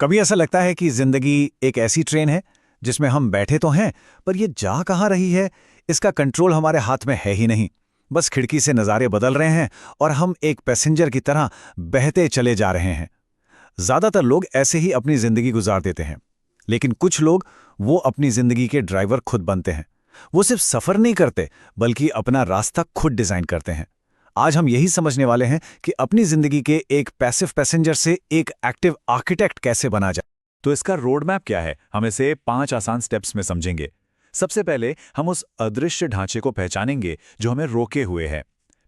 कभी ऐसा लगता है कि जिंदगी एक ऐसी ट्रेन है जिसमें हम बैठे तो हैं, पर ये जा कहाँ रही है, इसका कंट्रोल हमारे हाथ में है ही नहीं। बस खिड़की से नज़ारे बदल रहे हैं और हम एक पैसेंजर की तरह बहते चले जा रहे हैं। ज्यादातर लोग ऐसे ही अपनी जिंदगी गुजार देते हैं, लेकिन कुछ लोग वो अपनी जिंदगी के ड्राइवर खुद बनते हैं। वो सिर्फ सफर नहीं करते, बल्कि अपना रास्ता खुद डिजाइन करते हैं। आज हम यही समझने वाले हैं कि अपनी जिंदगी के एक पैसिव पैसेंजर से एक एक्टिव आर्किटेक्ट कैसे बना जाए। तो इसका रोड मैप क्या है, हम इसे 5 आसान स्टेप्स में समझेंगे। सबसे पहले हम उस अदृश्य ढांचे को पहचानेंगे जो हमें रोके हुए है।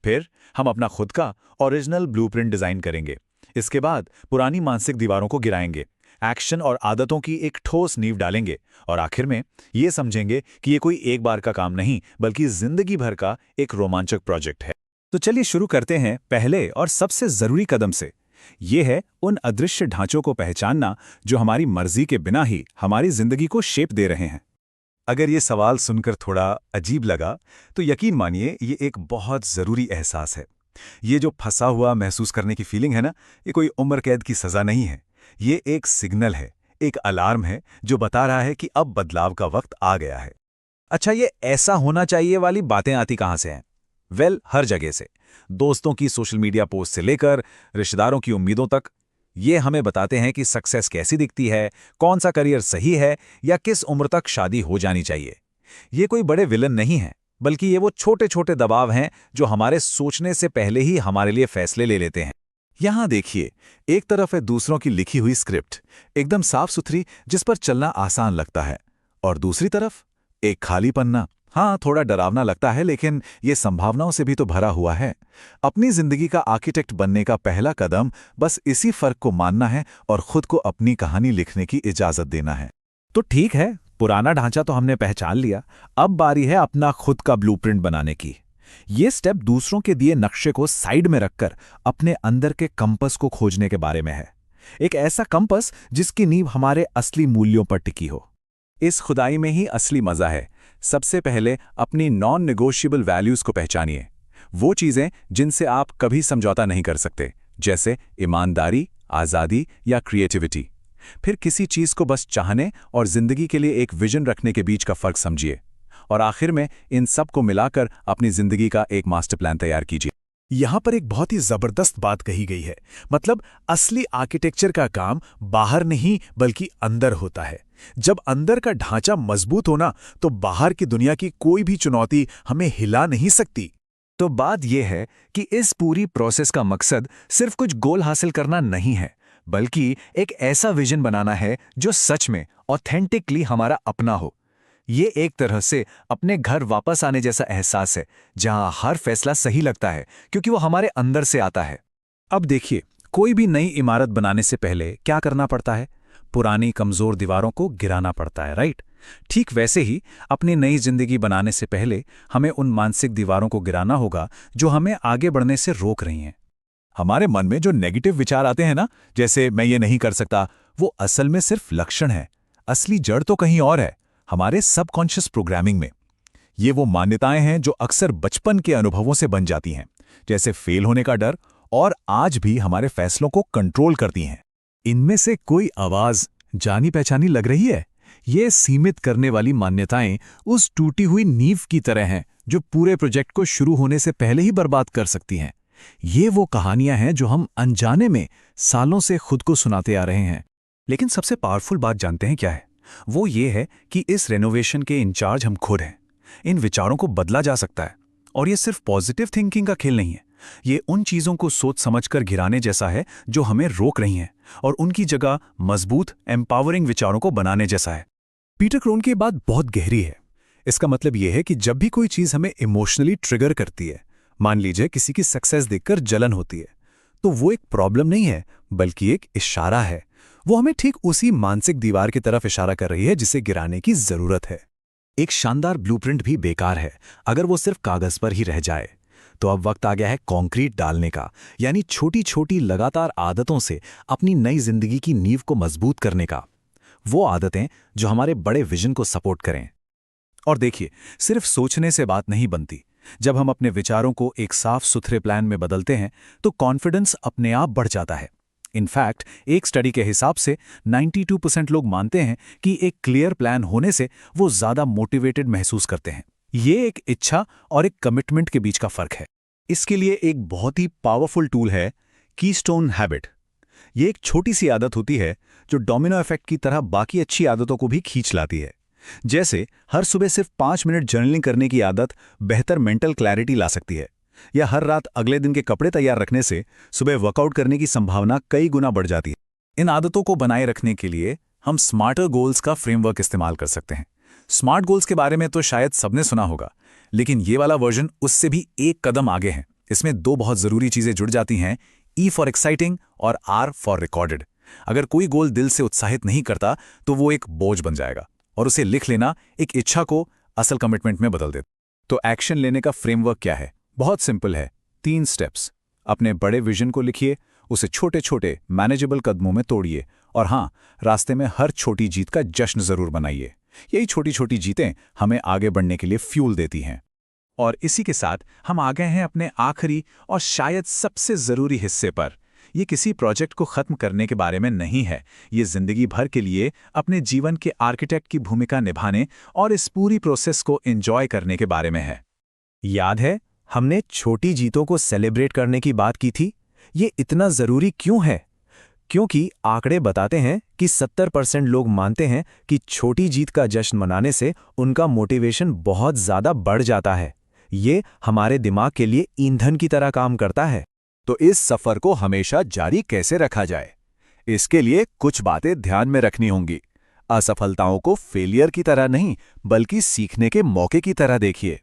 फिर हम अपना खुद का ओरिजिनल ब्लूप्रिंट डिजाइन करेंगे। इसके बाद पुरानी मानसिक दीवारों को गिराएंगे, एक्शन और आदतों की एक ठोस नींव डालेंगे, और आखिर में ये समझेंगे कि ये कोई एक बार का काम नहीं, बल्कि जिंदगी भर का एक रोमांचक प्रोजेक्ट है। तो चलिए शुरू करते हैं पहले और सबसे जरूरी कदम से। ये है उन अदृश्य ढांचों को पहचानना जो हमारी मर्जी के बिना ही हमारी जिंदगी को शेप दे रहे हैं। अगर ये सवाल सुनकर थोड़ा अजीब लगा, तो यकीन मानिए ये एक बहुत जरूरी एहसास है। ये जो फंसा हुआ महसूस करने की फीलिंग है ना, ये कोई उम्र कैद की सजा नहीं है। ये एक सिग्नल है, एक अलार्म है जो बता रहा है कि अब बदलाव का वक्त आ गया है। अच्छा, ये ऐसा होना चाहिए वाली बातें आती कहां से हैं? हर जगह से। दोस्तों की सोशल मीडिया पोस्ट से लेकर रिश्तेदारों की उम्मीदों तक। ये हमें बताते हैं कि सक्सेस कैसी दिखती है, कौन सा करियर सही है, या किस उम्र तक शादी हो जानी चाहिए। ये कोई बड़े विलन नहीं है, बल्कि ये वो छोटे छोटे दबाव हैं जो हमारे सोचने से पहले ही हमारे लिए फैसले ले लेते हैं। यहां देखिए, एक तरफ है दूसरों की लिखी हुई स्क्रिप्ट, एकदम साफ सुथरी, जिस पर चलना आसान लगता है, और दूसरी तरफ एक खाली पन्ना। हाँ, थोड़ा डरावना लगता है, लेकिन ये संभावनाओं से भी तो भरा हुआ है। अपनी जिंदगी का आर्किटेक्ट बनने का पहला कदम बस इसी फर्क को मानना है और खुद को अपनी कहानी लिखने की इजाजत देना है। तो ठीक है, पुराना ढांचा तो हमने पहचान लिया, अब बारी है अपना खुद का ब्लूप्रिंट बनाने की। ये स्टेप दूसरों के दिए नक्शे को साइड में रखकर अपने अंदर के कंपस को खोजने के बारे में है। एक ऐसा कंपस जिसकी नींव हमारे असली मूल्यों पर टिकी हो। इस खुदाई में ही असली मजा है। सबसे पहले अपनी नॉन नेगोशिएबल वैल्यूज को पहचानिए। वो चीजें जिनसे आप कभी समझौता नहीं कर सकते, जैसे ईमानदारी, आजादी या क्रिएटिविटी। फिर किसी चीज को बस चाहने और जिंदगी के लिए एक विजन रखने के बीच का फर्क समझिए, और आखिर में इन सब को मिलाकर अपनी जिंदगी का एक मास्टर प्लान तैयार कीजिए। यहां पर एक बहुत ही जबरदस्त बात कही गई है। मतलब असली आर्किटेक्चर का काम बाहर नहीं बल्कि अंदर होता है। जब अंदर का ढांचा मजबूत होना, तो बाहर की दुनिया की कोई भी चुनौती हमें हिला नहीं सकती। तो बात यह है कि इस पूरी प्रोसेस का मकसद सिर्फ कुछ गोल हासिल करना नहीं है, बल्कि एक ऐसा विजन बनाना है जो सच में ऑथेंटिकली हमारा अपना हो। ये एक तरह से अपने घर वापस आने जैसा एहसास है, जहां हर फैसला सही लगता है क्योंकि वो हमारे अंदर से आता है। अब देखिए, कोई भी नई इमारत बनाने से पहले क्या करना पड़ता है? पुरानी कमजोर दीवारों को गिराना पड़ता है, राइट? ठीक वैसे ही अपनी नई जिंदगी बनाने से पहले हमें उन मानसिक दीवारों को गिराना होगा जो हमें आगे बढ़ने से रोक रही हैं। हमारे मन में जो नेगेटिव विचार आते हैं ना, जैसे मैं ये नहीं कर सकता, वो असल में सिर्फ लक्षण है। असली जड़ तो कहीं और है, हमारे सबकॉन्शियस प्रोग्रामिंग में। ये वो मान्यताएं हैं जो अक्सर बचपन के अनुभवों से बन जाती हैं, जैसे फेल होने का डर, और आज भी हमारे फैसलों को कंट्रोल करती हैं। इनमें से कोई आवाज जानी पहचानी लग रही है? ये सीमित करने वाली मान्यताएं उस टूटी हुई नींव की तरह हैं जो पूरे प्रोजेक्ट को शुरू होने से पहले ही बर्बाद कर सकती हैं। ये वो कहानियां हैं जो हम अनजाने में सालों से खुद को सुनाते आ रहे हैं। लेकिन सबसे पावरफुल बात जानते हैं क्या है? वो ये है कि इस रेनोवेशन के इंचार्ज हम खुद हैं। इन विचारों को बदला जा सकता है, और ये सिर्फ पॉजिटिव थिंकिंग का खेल नहीं है। ये उन चीजों को सोच समझकर गिराने जैसा है जो हमें रोक रही हैं, और उनकी जगह मजबूत एम्पावरिंग विचारों को बनाने जैसा है। पीटर क्रोन की बात बहुत गहरी है। इसका मतलब यह है कि जब भी कोई चीज हमें इमोशनली ट्रिगर करती है, मान लीजिए किसी की सक्सेस देखकर जलन होती है, तो वो एक प्रॉब्लम नहीं है, बल्कि एक इशारा है। वो हमें ठीक उसी मानसिक दीवार की तरफ इशारा कर रही है जिसे गिराने की जरूरत है। एक शानदार ब्लूप्रिंट भी बेकार है अगर वो सिर्फ कागज पर ही रह जाए। तो अब वक्त आ गया है कंक्रीट डालने का, यानी छोटी छोटी लगातार आदतों से अपनी नई जिंदगी की नींव को मजबूत करने का। वो आदतें जो हमारे बड़े विजन को सपोर्ट करें। और देखिए, सिर्फ सोचने से बात नहीं बनती। जब हम अपने विचारों को एक साफ सुथरे प्लान में बदलते हैं, तो कॉन्फिडेंस अपने आप बढ़ जाता है। इनफैक्ट एक स्टडी के हिसाब से 92% लोग मानते हैं कि एक क्लियर प्लान होने से वो ज़्यादा मोटिवेटेड महसूस करते हैं। ये एक इच्छा और एक कमिटमेंट के बीच का फर्क है। इसके लिए एक बहुत ही पावरफुल टूल है कीस्टोन हैबिट। ये एक छोटी सी आदत होती है जो डोमिनो इफेक्ट की तरह बाकी अच्छी आदतों को भी खींच लाती है। जैसे हर सुबह सिर्फ 5 मिनट जर्नलिंग करने की आदत बेहतर मेंटल क्लैरिटी ला सकती है, या हर रात अगले दिन के कपड़े तैयार रखने से सुबह वर्कआउट करने की संभावना कई गुना बढ़ जाती है। इन आदतों को बनाए रखने के लिए हम स्मार्टर गोल्स का फ्रेमवर्क इस्तेमाल कर सकते हैं। स्मार्ट गोल्स के बारे में तो शायद सबने सुना होगा, लेकिन ये वाला वर्जन उससे भी एक कदम आगे है। इसमें 2 बहुत जरूरी चीजें जुड़ जाती हैं, E फॉर एक्साइटिंग और R फॉर रिकॉर्डेड। अगर कोई गोल दिल से उत्साहित नहीं करता तो वो एक बोझ बन जाएगा, और उसे लिख लेना एक इच्छा को असल कमिटमेंट में बदल देता। तो एक्शन लेने का फ्रेमवर्क क्या है? बहुत सिंपल है, 3 स्टेप्स। अपने बड़े विजन को लिखिए, उसे छोटे छोटे मैनेजेबल कदमों में तोड़िए, और हाँ, रास्ते में हर छोटी जीत का जश्न जरूर बनाइए। यही छोटी छोटी जीतें हमें आगे बढ़ने के लिए फ्यूल देती हैं। और इसी के साथ हम आ गए हैं अपने आखिरी और शायद सबसे जरूरी हिस्से पर। ये किसी प्रोजेक्ट को खत्म करने के बारे में नहीं है, ये जिंदगी भर के लिए अपने जीवन के आर्किटेक्ट की भूमिका निभाने और इस पूरी प्रोसेस को एंजॉय करने के बारे में है। याद है हमने छोटी जीतों को सेलिब्रेट करने की बात की थी? ये इतना जरूरी क्यों है? क्योंकि आंकड़े बताते हैं कि 70% लोग मानते हैं कि छोटी जीत का जश्न मनाने से उनका मोटिवेशन बहुत ज्यादा बढ़ जाता है। ये हमारे दिमाग के लिए ईंधन की तरह काम करता है। तो इस सफर को हमेशा जारी कैसे रखा जाए? इसके लिए कुछ बातें ध्यान में रखनी होंगी। असफलताओं को फेलियर की तरह नहीं, बल्कि सीखने के मौके की तरह देखिए।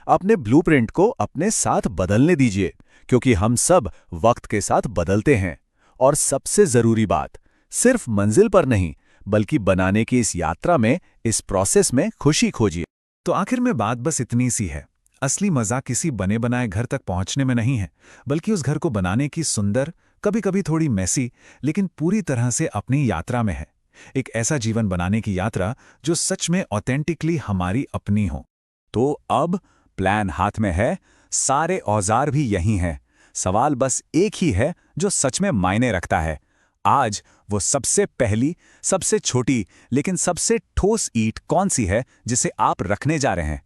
अपने ब्लूप्रिंट को अपने साथ बदलने दीजिए, क्योंकि हम सब वक्त के साथ बदलते हैं। और सबसे जरूरी बात, सिर्फ मंजिल पर नहीं, बल्कि बनाने की इस यात्रा में, इस प्रोसेस में खुशी खोजिए। तो आखिर में बात बस इतनी सी है। असली मजा किसी बने बनाए घर तक पहुंचने में नहीं है, बल्कि उस घर को बनाने की सुंदर, कभी कभी थोड़ी मैसी, लेकिन पूरी तरह से अपनी यात्रा में है। एक ऐसा जीवन बनाने की यात्रा जो सच में ऑथेंटिकली हमारी अपनी हो। तो अब प्लान हाथ में है, सारे औजार भी यहीं हैं। सवाल बस एक ही है जो सच में मायने रखता है। आज वो सबसे पहली, सबसे छोटी, लेकिन सबसे ठोस ईंट कौन सी है जिसे आप रखने जा रहे हैं?